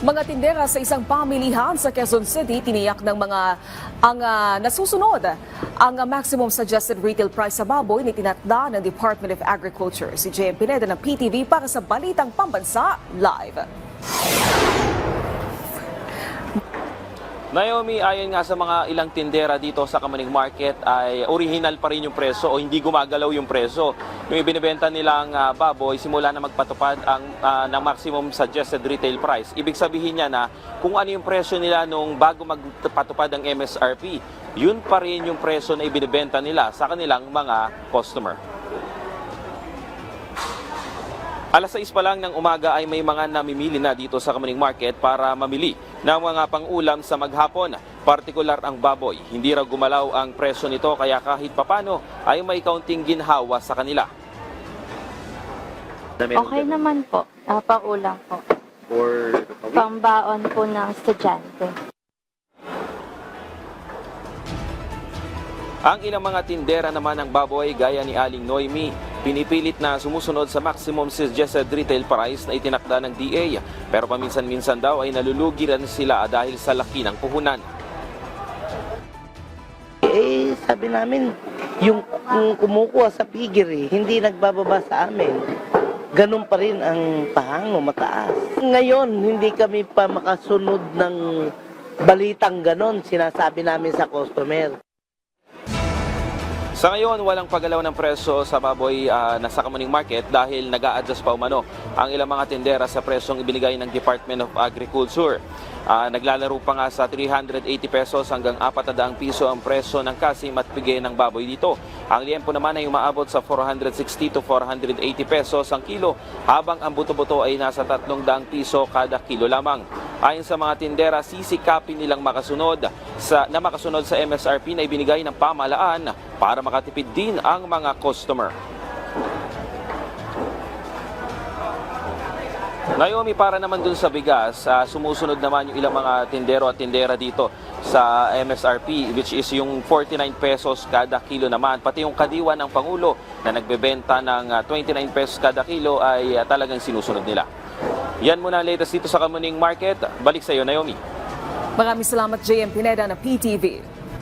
Mga tindera sa isang pamilihan sa Quezon City tiniyak ng nasusunod ang maximum suggested retail price sa baboy na itinakda ng Department of Agriculture. Si JM Pineda ng PTV para sa Balitang Pambansa Live. Naomi, ayon nga sa mga ilang tindera dito sa Kamaning Market ay original pa rin yung preso o hindi gumagalaw yung preso. Yung ibinibenta nilang baboy simula na magpatupad ng maximum suggested retail price. Ibig sabihin niya na kung ano yung presyo nila nung bago magpatupad ang MSRP, yun pa rin yung presyo na ibinibenta nila sa kanilang mga customer. Alas 6 pa lang ng umaga ay may mga namimili na dito sa Kamaning Market para mamili ng mga pang-ulam sa maghapon, partikular ang baboy. Hindi raw gumalaw ang presyo nito kaya kahit papano ay may kaunting ginhawa sa kanila. Okay naman po, pang-ulam po. Pambaon po ng estudyante. Ang ilang mga tindera naman ng baboy gaya ni Aling Noemi, pinipilit na sumusunod sa maximum suggested retail price na itinakda ng DA. Pero paminsan-minsan daw ay nalulugi rin sila dahil sa laki ng puhunan. Sabi namin, yung kumukuha sa figure, hindi nagbababa sa amin. Ganun pa rin ang pahango, mataas. Ngayon, hindi kami pa makasunod ng balitang ganon, sinasabi namin sa customer. Sa ngayon, walang paggalaw ng presyo sa baboy na sa Kamaning Market dahil nag-a-adjust pa umano ang ilang mga tindera sa presyong ibinigay ng Department of Agriculture. Naglalaro pa nga sa 380 pesos hanggang 400 piso ang presyo ng kasim at pigay ng baboy dito. Ang liempo naman ay umaabot sa 460 to 480 pesos ang kilo, habang ang buto-buto ay nasa 300 piso kada kilo lamang. Ayon sa mga tindera, sisikapin nilang makasunod sa MSRP na ibinigay ng pamahalaan para makatipid din ang mga customer. Naomi, para naman dun sa bigas, sumusunod naman yung ilang mga tindero at tindera dito sa MSRP, which is yung 49 pesos kada kilo naman. Pati yung kadiwa ng Pangulo na nagbebenta ng 29 pesos kada kilo ay talagang sinusunod nila. Yan muna ang latest dito sa Kamaning Market. Balik sa iyo, Naomi. Maraming salamat, JM Pineda ng PTV.